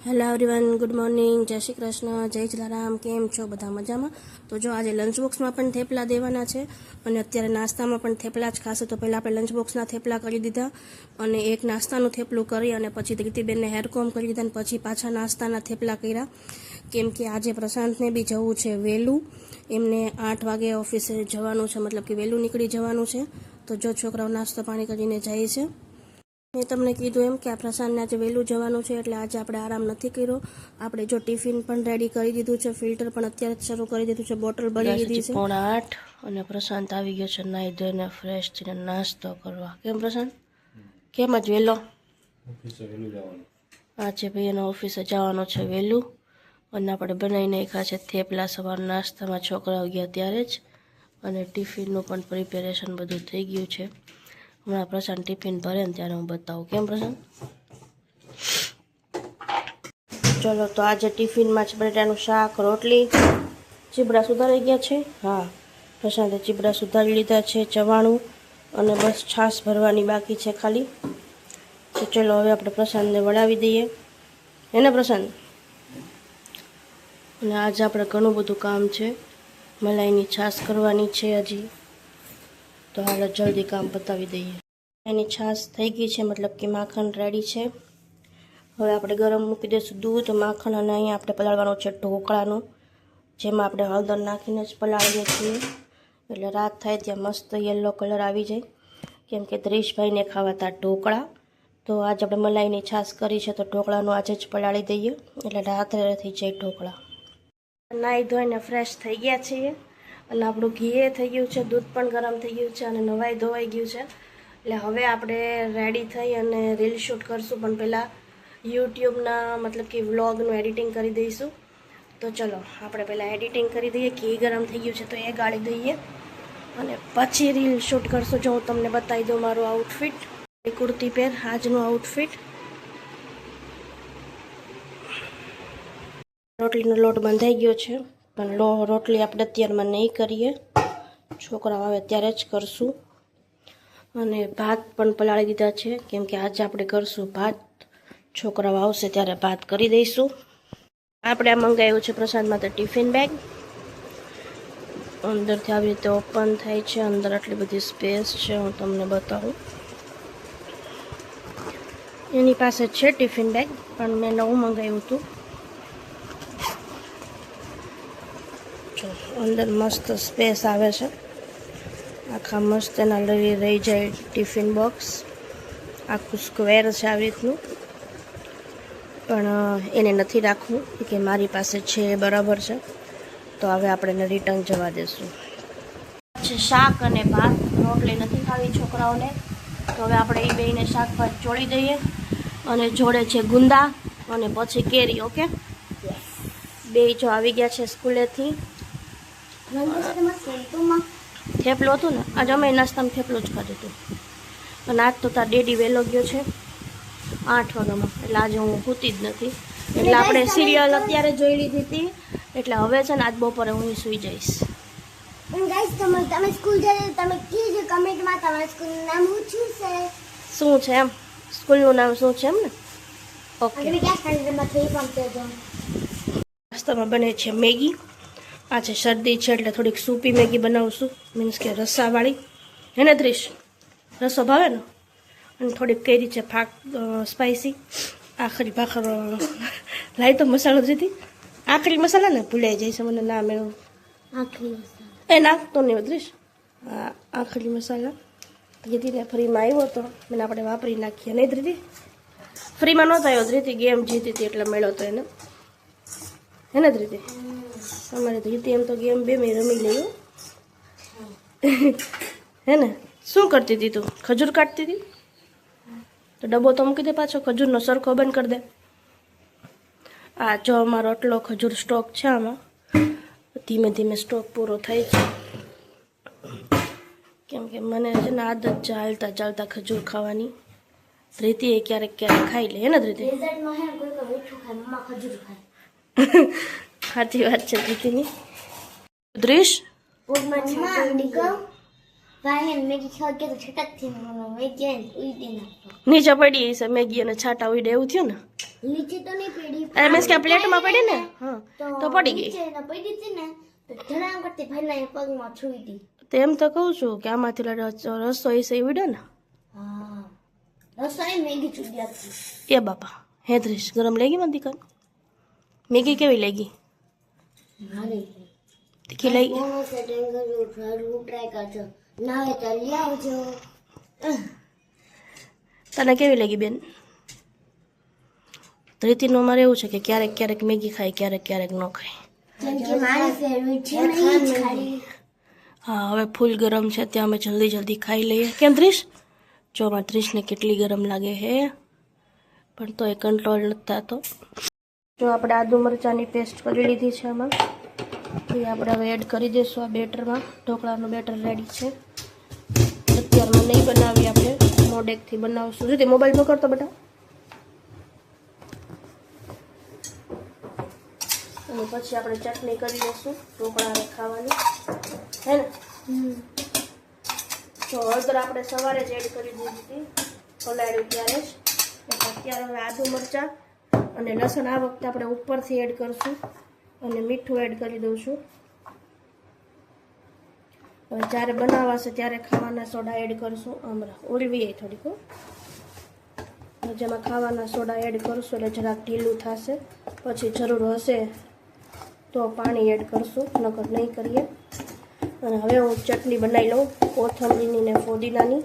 Hello everyone, good morning, જય શ્રી કૃષ્ણ, જય જલારામ. કેમ છો બધા? મજામાં? તો જો આજે લંચ બોક્સમાં પણ થેપલા દેવાના છે અને અત્યારે નાસ્તામાં પણ થેપલા જ ખાશે. તો પહેલાં આપણે લંચ બોક્સના થેપલા કરી દીધા અને એક નાસ્તાનું થેપલું કરી અને પછી ધૃતિબેનને હેરકોમ કરી દીધા અને પછી પાછા નાસ્તાના થેપલા કર્યા. કેમ કે આજે પ્રશાંતને બી જવું છે વહેલું, એમને 8 વાગે ઓફિસે જવાનું છે, મતલબ કે વહેલું નીકળી જવાનું છે. તો જો છોકરાઓ નાસ્તો પાણી કરીને જાય છે. મેં તમને કીધું એમ કે આ પ્રશાંતને આજે વહેલું જવાનું છે એટલે આજે આપણે આરામ નથી કર્યો. આપણે જો ટિફિન પણ રેડી કરી દીધું છે, ફિલ્ટર પણ અત્યારે જ શરૂ કરી દીધું છે, બોટલ ભરી દીધી છે. 7:45 અને પ્રશાંત આવી ગયો છે નાઈ ધોઈને ફ્રેશ થઈને નાસ્તો કરવા. કેમ પ્રશાંત, કેમ જ વહેલો? ઓફિસે વહેલું જવાનું આજે ભાઈ એનો ઓફિસે જવાનો છે વહેલું. અને આપણે બનાવી નાખ્યા છે થેપલા સવાર નાસ્તામાં, છોકરાઓ ગયા ત્યારે જ. અને ટિફિનનું પણ પ્રિપેરેશન બધું થઈ ગયું છે. હમણાં પ્રશાંત ટિફિન ભરે ને ત્યારે હું બતાવું. કેમ પ્રશાંત? ચલો, તો આજે ટિફિનમાં છે બટાટાનું શાક, રોટલી. ચીબડા સુધારી ગયા છે? હા, પ્રશાંતે ચીબડા સુધારી લીધા છે, ચવાણું, અને બસ છાશ ભરવાની બાકી છે ખાલી. તો ચલો હવે આપણે પ્રશાંતને વળાવી દઈએ. એને પ્રશાંત? અને આજે આપણે ઘણું બધું કામ છે. મલાઈની છાશ કરવાની છે હજી. તો હાલો જલ્દી કામ પતાવી દઈએ. એની છાશ થઈ ગઈ છે, મતલબ કે માખણ રેડી છે. હવે આપણે ગરમ મૂકી દઈશું દૂધ, માખણ, અને અહીંયા આપણે પલાળવાનું છે ઢોકળાનું, જેમાં આપણે હળદર નાખીને જ પલાળીએ છીએ. એટલે રાત થાય ત્યાં મસ્ત યલો કલર આવી જાય. કેમ કે દ્રેશભાઈને ખાવાતા ઢોકળા. તો આજે આપણે મલાઈની છાશ કરી છે તો ઢોકળાનું આજે જ પલાળી દઈએ એટલે રાત્રે થઈ જાય ઢોકળા. નાહી ધોઈને ફ્રેશ થઈ ગયા છીએ અને આપણું ઘી થઈ ગયું છે, દૂધ પણ ગરમ થઈ ગયું છે અને નવાઈ ધોવાઈ ગયું છે. એટલે હવે આપણે રેડી થઈ અને રીલ શૂટ કરશું, પણ પહેલાં યુટ્યુબના મતલબ કે વ્લોગનું એડિટિંગ કરી દઈશું. તો ચલો આપણે પહેલાં એડિટિંગ કરી દઈએ. ઘી ગરમ થઈ ગયું છે તો એ ગાળી દઈએ અને પછી રીલ શૂટ કરશું. જો હું તમને બતાવી દઉં મારું આઉટફિટ. કુર્તી પહેર, આજનું આઉટફિટ. રોટલીનો લોટ બંધાઈ ગયો છે, પણ રોટલી આપણે અત્યારમાં નહીં કરીએ, છોકરાઓ આવે ત્યારે જ કરશું. અને ભાત પણ પલાળી દીધા છે, કેમ કે આજે આપણે કરશું ભાત. છોકરાઓ આવશે ત્યારે ભાત કરી દઈશું. આપણે આ મંગાવ્યું છે પ્રશાંત માટે ટિફિન બેગ. અંદરથી આવી રીતે ઓપન થાય છે. અંદર આટલી બધી સ્પેસ છે, હું તમને બતાવું. એની પાસે છે ટિફિન બેગ, પણ મેં નવું મંગાવ્યું હતું. અંદર મસ્ત સ્પેસ આવે છે, આખા મસ્ત એના રહી જાય ટિફિન બોક્સ. આખું સ્ક્વેર છે આવી રીતનું, પણ એને નથી રાખવું કે મારી પાસે છે બરાબર છે. તો હવે આપણે એને રિટર્ન જવા દેશું. શાક અને ભાત, રોટલી નથી ખાવી છોકરાઓને, તો હવે આપણે એ બેને શાક ભાત ચોળી દઈએ. અને જોડે છે ગુંદા અને પછી કેરી. ઓકે, બે જો આવી ગયા છે સ્કૂલેથી. થેપલું હતું ને આજે, અમે નાસ્તામાં થેપલું જ ખાધું હતું. અને આજ તો તાર ડેડી વહેલો ગયો છે 8 વાગ્યામાં, એટલે આજે હું સૂતી જ નથી. એટલે આપણે સિરિયલ અત્યારે જોઈ લીધી હતી, એટલે હવે છે ને આજ બપોરે હું સૂઈ જઈશ. તમે સ્કૂલ જઈએ તમે કીજો કમેન્ટમાં તમારા સ્કૂલનું નામ શું છે એમ. સ્કૂલનું નામ શું છે એમ ને? ઓકે. નાસ્તામાં બને છે મેગી. આજે શરદી છે એટલે થોડીક સૂપી મેગી બનાવશું, મીન્સ કે રસાવાળી. હે ને દ્રિશ? રસો ભાવે ને? અને થોડીક કેરી છે સ્પાઇસી. આખરી ભાખર લાવી તો મસાલો દીધી. આખરી મસાલા ને ભૂલાઈ જાય છે મને નામ એવું. આખરી મસાલા એ નાખતો નહીં દ્રિશ. હા, આખરી મસાલા દીદીને ફ્રીમાં આવ્યો હતો, મને આપણે વાપરી નાખીએ. નહીં દીદી? ફ્રીમાં નહોતો આવ્યો, ધ્રીતિ ગેમ જીતી હતી એટલે મળ્યો હતો એને. હે ને ધ્રીતિ? અમારે ધ્રીતિ એમ તો ગેમ બે મેં રમી લઈ. હે ને? શું કરતી હતી તું? ખજૂર કાઢતી હતી? તો ડબ્બો તો મૂકી દે પાછો, ખજૂરનો સરખો બંધ કરી દે. આ જો અમારો આટલો ખજૂર સ્ટોક છે, આમાં ધીમે ધીમે સ્ટોક પૂરો થાય છે. કેમ કે મને છે ને આદત છે હાલતા ચાલતા ખજૂર ખાવાની. ધ્રીતિ એ ક્યારેક ક્યારેક ખાઈ લે. હે ને ધ્રીતિ? સાચી વાત છે ધ્રીતિની. દ્રિશ, ભાઈ મેગી ખાવા કે તો છટક થી મેગી ઉઈ નાખો. નીચે પડી છે મેગી અને છાટા ઉડે એવું થયું ને. નીચે તો નહીં પડી. અરે મીન્સ કે પ્લેટમાં પડી ને હા તો પડી ગઈ. નીચે ના પડી હતી ને તો ધડામ કરતી ભાઈના પગમાં છુઈ હતી. તેમ તો કહું છું કે આમાંથી રસોઈ છે ઉડે ને. હા રસોઈ મેગી ચૂડી હતી. એ બાપા હેદરીશ ગરમ લાગી મને દીકરા મેગી કેવી લાગી મારે તીખી લાગી મોનો સે ડેંગર હું ટ્રાય કરજો ના હોય તો લઈ આવજો. તને કેવી લાગી બેન ધરીતીનું અમારે એવું છે કે ક્યારેક ક્યારેક મેગી ખાય ક્યારેક ક્યારેક ન ખાય કેમ કે મારી ફેવરિટ છે નહીં ખાલી. હા હવે ફૂલ ગરમ છે ત્યાં અમે જલ્દી જલ્દી ખાઈ લઈએ કેમ ત્રીસ જો અમારે ત્રીસને કેટલી ગરમ લાગે હે પણ તો એ કંટ્રોલ નથી થતો. જો આપણે આદુ મરચાંની પેસ્ટ કરી લીધી છે આમાં એ આપણે હવે એડ કરી દઈશું આ બેટરમાં. ઢોકળાનું બેટર રેડી છે. અત્યારમાં નહીં બનાવી આપણે મોડેકથી બનાવશું. રીતે મોબાઈલ પકડતો બેટા અને પછી આપણે ચટણી કરી દઈશું ઢોકળાને ખાવાની હે ને. તો હળદર આપણે સવારે જ એડ કરી દીધી હતી પલાળ્યું ત્યારે જ. અત્યારે હવે આદુ મરચાં અને લસણ આ વખતે આપણે ઉપરથી એડ કરશું અને મીઠું એડ કરી દઉં છું. હવે જ્યારે બનાવાશે ત્યારે ખાવાના સોડા એડ કરશું. હમણાં ઉળવીએ થોડીક જેમાં ખાવાના સોડા એડ કરશું એટલે જરાક ઢીલું થશે. પછી જરૂર હશે તો પાણી એડ કરશું નકર નહીં કરીએ. અને હવે હું ચટણી બનાવી લઉં કોથમરીની ને ફોદીનાની.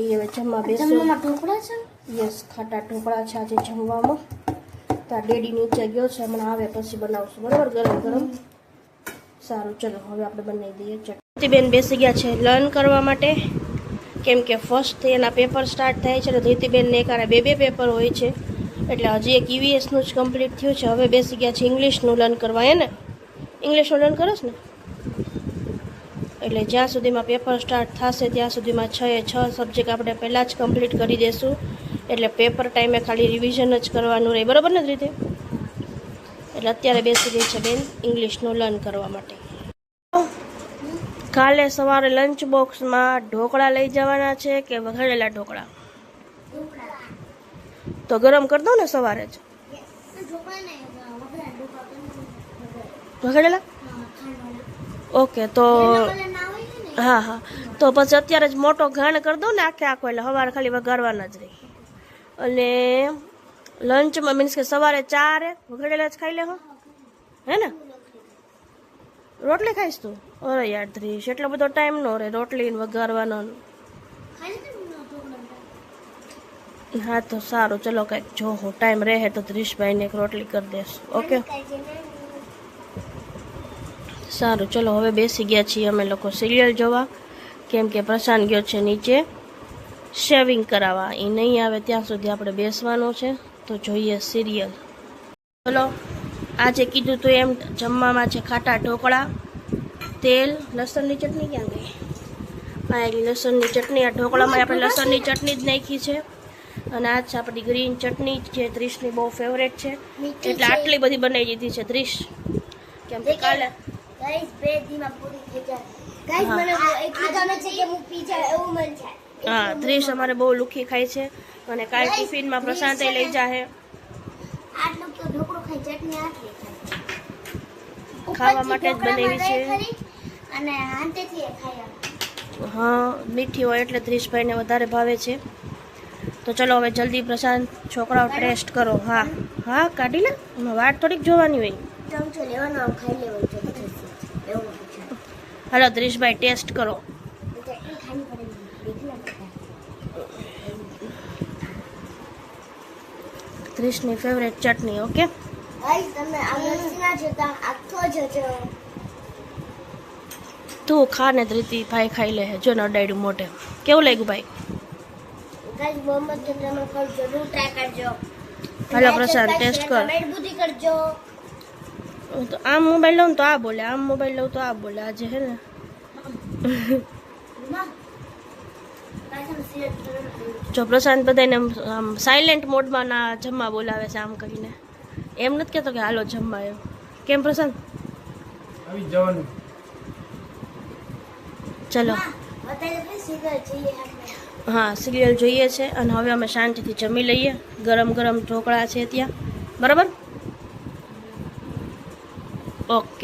એ હવે જમવા બેસું. ઢોકળા છે યસ ખાટા ઢોકળા છે આજે જમવામાં. તાર ડેડી નીચે ગયો છે હમણાં આવે પછી બનાવશું બરાબર ગરમ ગરમ. સારું ચલો હવે આપણે બનાવી દઈએ ચટણી. બેન બેસી ગયા છે લર્ન કરવા માટે કેમ કે ફર્સ્ટથી એના પેપર સ્ટાર્ટ થાય છે. ધૃતિબેનને એકારે બે પેપર હોય છે એટલે હજી એક EVSનું જ કમ્પ્લીટ થયું છે. હવે બેસી ગયા છે ઇંગ્લિશનું લર્ન કરવા હે ને. ઇંગ્લિશનું લર્ન કરો ને એટલે જ્યાં સુધીમાં પેપર સ્ટાર્ટ થશે ત્યાં સુધીમાં 6 એ 6 સબ્જેક્ટ આપણે પહેલાં જ કમ્પ્લીટ કરી દઈશું. એટલે પેપર ટાઈમે ખાલી રિવિઝન જ કરવાનું રહે બરાબર ને રીતે. એટલે અત્યારે બેસી ગઈ છે બેન ઇંગ્લિશનું લર્ન કરવા માટે. કાલે સવારે લંચ બોક્સમાં ઢોકળા લઈ જવાના છે કે વઘારેલા ઢોકળા? તો ગરમ કરી દો ને સવારે જ. વઘારેલા ઓકે તો હા હા તો પછી અત્યારે જ મોટો ઘાણ કરી દો ને આખે આખો એટલે સવારે ખાલી વઘારવાના જ રહી. અને લંચમાં મીન્સ કે સવારે ચારે વઘારેલા જ ખાઈ લેવો હે ને. રોટલી ખાઈશ તું? અરે યાર ધ્રીશ એટલો બધો ટાઈમ નો રહે રોટલી વઘારવાનો. હા તો સારું ચલો કંઈક જો હું ટાઈમ રહે તો ધ્રીશભાઈને એક રોટલી કરી દઈશ ઓકે. સારું ચલો હવે બેસી ગયા છીએ અમે લોકો સિરિયલ જોવા કેમ કે પ્રશાંત ગયો છે નીચે શેવિંગ કરાવવા. એ નહીં આવે ત્યાં સુધી આપણે બેસવાનું છે તો જોઈએ સિરિયલ. ચલો આજે કીધું તો એમ જમવામાં છે ખાટા ઢોકળા તેલ લસણની ચટણી ક્યાં ગઈ? આ એટલી લસણની ચટણી. આ ઢોકળામાં આપણે લસણની ચટણી જ નાખી છે અને આ છે આપણી ગ્રીન ચટણી જે ત્રીસની બહુ ફેવરેટ છે એટલે આટલી બધી બનાવી દીધી છે ત્રીસ કેમ કે કાલે ગાઈસ બે દીમાં પૂરી થઈ જાય. ગાઈસ મને એટલું ગમે છે કે હું પી જાય એવું મન થાય. હા ત્રીસ અમારે બહુ લુખી ખાય છે અને કાલ ટિફિનમાં પ્રશાંતે લઈ જાહે. આટલું તો ઢોકળું ખાઈ ચટણી આટલી ખાવા માટે જ બનાવી છે અને હાંતેથી ખાય. હા મીઠી હોય એટલે ત્રીસભાઈને વધારે ભાવે છે. તો ચલો હવે જલ્દી પ્રશાંત છોકરાઓ ટેસ્ટ કરો. હા હા કાઢી લે વાટ થોડીક જોવાની હોય. ચમચો લેવાનો ખાઈ લેવો એવું. હાલો ત્રીસભાઈ ટેસ્ટ કરો. ચટણી ખાવી પડે દેખલા બેટા. ત્રીસની ફેવરેટ ચટણી ઓકે. ગાઈસ તમે આ મરચીના જોતા આખો જજો. તું ખા ને ધૃતિ ભાઈ ખાઈ લે જો ને અડાડ્યું મોઢે. કેવું લાગ્યું ભાઈ? ગાઈસ મોહમ્મદ કે તમે પણ જરૂર ટ્રાય કરજો. હાલો પ્રશાંત ટેસ્ટ કર. કમેન્ટ બુદ્ધિ કરજો. તો આમ મોબાઈલ લઉં તો આ બોલે આમ મોબાઈલ લઉં તો આ બોલે આજે હે ને. જો પ્રશાંત બધાને આમ સાયલેન્ટ મોડમાં ના જમવા બોલાવે છે આમ કરીને. એમ નથી કહેતો કે હાલો જમવા એમ. કેમ પ્રશાંત? આવી જવાનું ચલો અત્યારે આપણે સિગર જઈએ આપણે હા સિરિયલ જોઈએ છે અને હવે અમે શાંતિથી જમી લઈએ. ગરમ ગરમ ઢોકળા છે ત્યાં, બરાબર? ઓકે.